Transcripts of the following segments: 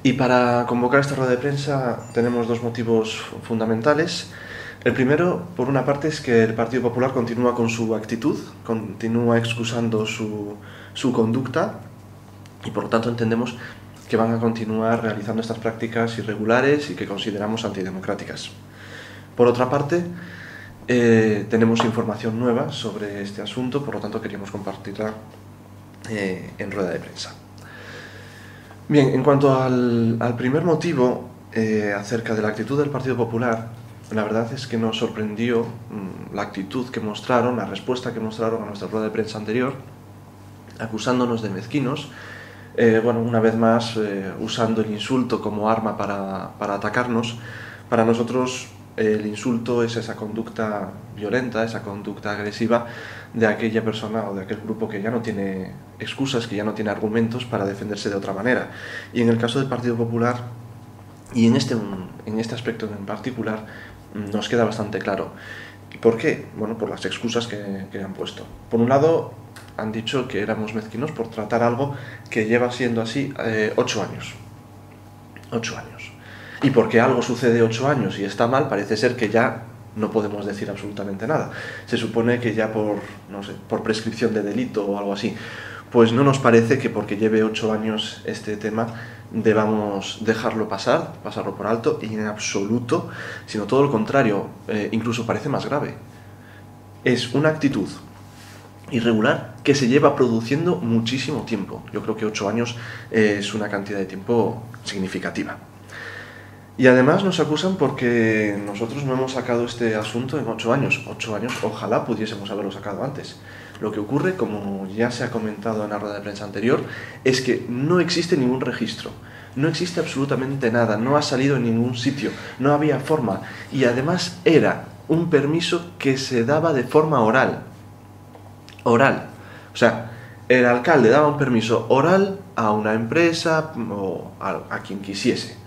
Y para convocar esta rueda de prensa tenemos dos motivos fundamentales. El primero, por una parte, es que el Partido Popular continúa con su actitud, continúa excusando su conducta y por lo tanto entendemos que van a continuar realizando estas prácticas irregulares y que consideramos antidemocráticas. Por otra parte, tenemos información nueva sobre este asunto, por lo tanto queríamos compartirla en rueda de prensa. Bien, en cuanto al primer motivo, acerca de la actitud del Partido Popular, la verdad es que nos sorprendió la actitud que mostraron, la respuesta que mostraron a nuestra rueda de prensa anterior, acusándonos de mezquinos, una vez más usando el insulto como arma para atacarnos. Para nosotros el insulto es esa conducta violenta, esa conducta agresiva de aquella persona o de aquel grupo que ya no tiene excusas, que ya no tiene argumentos para defenderse de otra manera. Y en el caso del Partido Popular, y en este aspecto en particular, nos queda bastante claro. ¿Por qué? Bueno, por las excusas que han puesto. Por un lado, han dicho que éramos mezquinos por tratar algo que lleva siendo así 8 años. 8 años. Y porque algo sucede 8 años y está mal, parece ser que ya no podemos decir absolutamente nada. Se supone que ya por prescripción de delito o algo así. Pues no nos parece que porque lleve 8 años este tema debamos dejarlo pasarlo por alto, y en absoluto, sino todo lo contrario, incluso parece más grave. Es una actitud irregular que se lleva produciendo muchísimo tiempo. Yo creo que 8 años es una cantidad de tiempo significativa. Y además nos acusan porque nosotros no hemos sacado este asunto en 8 años. 8 años, ojalá pudiésemos haberlo sacado antes. Lo que ocurre, como ya se ha comentado en la rueda de prensa anterior, es que no existe ningún registro. No existe absolutamente nada, no ha salido en ningún sitio, no había forma. Y además era un permiso que se daba de forma oral. Oral. O sea, el alcalde daba un permiso oral a una empresa o a quien quisiese.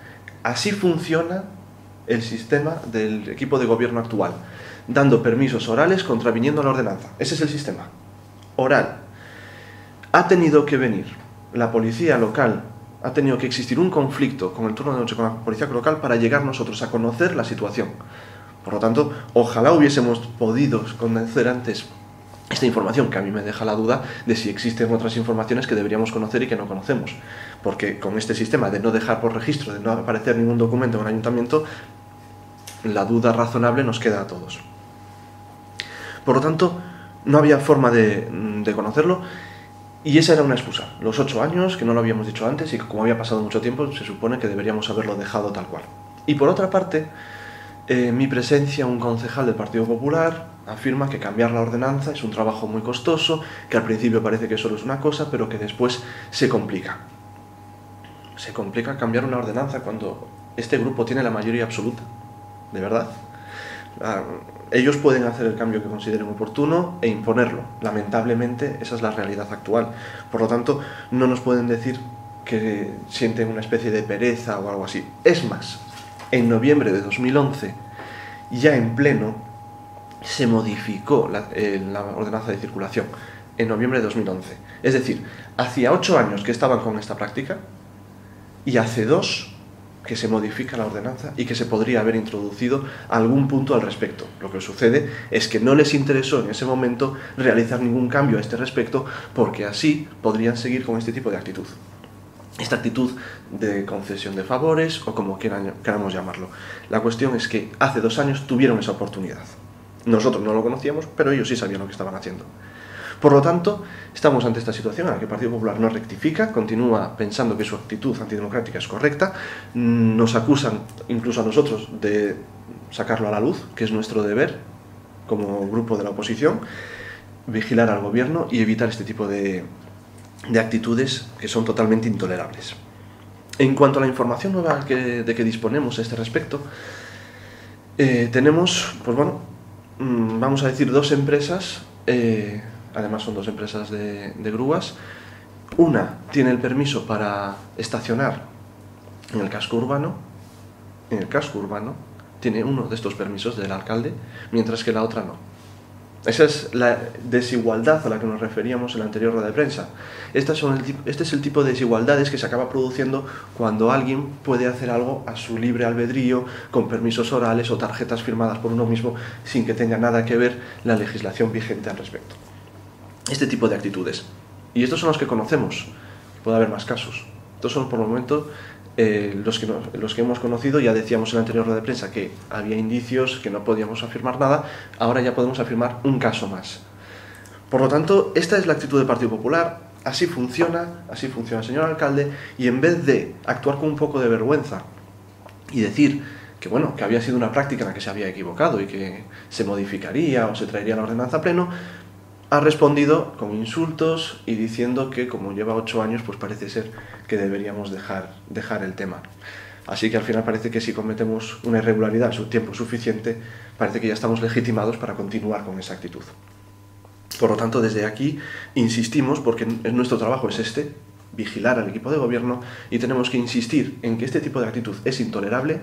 Así funciona el sistema del equipo de gobierno actual, dando permisos orales contraviniendo la ordenanza. Ese es el sistema. Oral. Ha tenido que venir la policía local, ha tenido que existir un conflicto con el turno de noche con la policía local para llegar nosotros a conocer la situación. Por lo tanto, ojalá hubiésemos podido conocer antes esta información, que a mí me deja la duda de si existen otras informaciones que deberíamos conocer y que no conocemos. Porque con este sistema de no dejar por registro, de no aparecer ningún documento en el ayuntamiento, la duda razonable nos queda a todos. Por lo tanto, no había forma de conocerlo, y esa era una excusa. Los 8 años, que no lo habíamos dicho antes, y que como había pasado mucho tiempo, se supone que deberíamos haberlo dejado tal cual. Y por otra parte, en mi presencia, un concejal del Partido Popular afirma que cambiar la ordenanza es un trabajo muy costoso, que al principio parece que solo es una cosa, pero que después se complica. Se complica cambiar una ordenanza cuando este grupo tiene la mayoría absoluta. ¿De verdad? Ellos pueden hacer el cambio que consideren oportuno e imponerlo. Lamentablemente, esa es la realidad actual. Por lo tanto, no nos pueden decir que sienten una especie de pereza o algo así. Es más, en noviembre de 2011, ya en pleno, se modificó la ordenanza de circulación. En noviembre de 2011. Es decir, hacía 8 años que estaban con esta práctica y hace 2 que se modifica la ordenanza y que se podría haber introducido algún punto al respecto. Lo que sucede es que no les interesó en ese momento realizar ningún cambio a este respecto, porque así podrían seguir con este tipo de actitud. Esta actitud de concesión de favores, o como queramos llamarlo. La cuestión es que hace 2 años tuvieron esa oportunidad. Nosotros no lo conocíamos, pero ellos sí sabían lo que estaban haciendo. Por lo tanto, estamos ante esta situación en la que el Partido Popular no rectifica, continúa pensando que su actitud antidemocrática es correcta, nos acusan incluso a nosotros de sacarlo a la luz, que es nuestro deber como grupo de la oposición, vigilar al gobierno y evitar este tipo de actitudes que son totalmente intolerables. En cuanto a la información nueva de que disponemos a este respecto, tenemos, vamos a decir, 2 empresas, además son 2 empresas de grúas. Una tiene el permiso para estacionar en el casco urbano, tiene uno de estos permisos del alcalde, mientras que la otra no. Esa es la desigualdad a la que nos referíamos en la anterior rueda de prensa. Este es el tipo de desigualdades que se acaba produciendo cuando alguien puede hacer algo a su libre albedrío, con permisos orales o tarjetas firmadas por uno mismo, sin que tenga nada que ver la legislación vigente al respecto. Este tipo de actitudes. Y estos son los que conocemos. Puede haber más casos. Estos son por el momento los que hemos conocido. Ya decíamos en la anterior rueda de prensa que había indicios, que no podíamos afirmar nada. Ahora ya podemos afirmar un caso más. Por lo tanto, esta es la actitud del Partido Popular. Así funciona el señor alcalde, y en vez de actuar con un poco de vergüenza y decir que bueno, que había sido una práctica en la que se había equivocado y que se modificaría o se traería la ordenanza a pleno, ha respondido con insultos y diciendo que como lleva 8 años, pues parece ser que deberíamos dejar el tema. Así que al final parece que si cometemos una irregularidad en su tiempo suficiente, parece que ya estamos legitimados para continuar con esa actitud. Por lo tanto, desde aquí insistimos, porque nuestro trabajo es vigilar al equipo de gobierno, y tenemos que insistir en que este tipo de actitud es intolerable.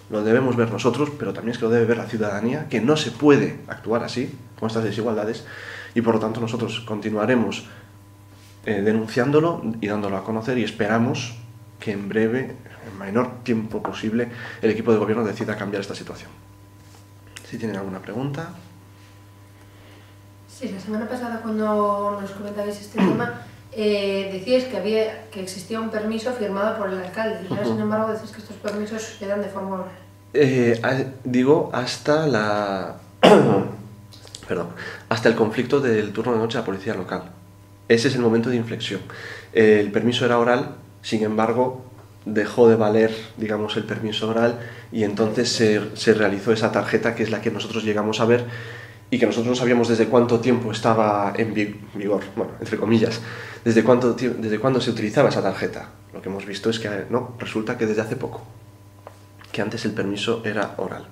Lo debemos ver nosotros, pero también es que lo debe ver la ciudadanía, que no se puede actuar así, con estas desigualdades, y por lo tanto nosotros continuaremos denunciándolo y dándolo a conocer, y esperamos que en breve, en el menor tiempo posible, el equipo de gobierno decida cambiar esta situación. Si tienen alguna pregunta. Sí, la semana pasada cuando nos comentabais este tema, decíais que existía un permiso firmado por el alcalde, y ahora sin embargo decís que estos permisos se dan de forma oral. Digo, hasta hasta el conflicto del turno de noche de la policía local. Ese es el momento de inflexión. El permiso era oral, sin embargo, dejó de valer, digamos, el permiso oral, y entonces se realizó esa tarjeta, que es la que nosotros llegamos a ver, y que nosotros no sabíamos desde cuánto tiempo estaba en vigor, bueno, entre comillas, desde cuándo se utilizaba esa tarjeta. Lo que hemos visto es que no, resulta que desde hace poco, que antes el permiso era oral.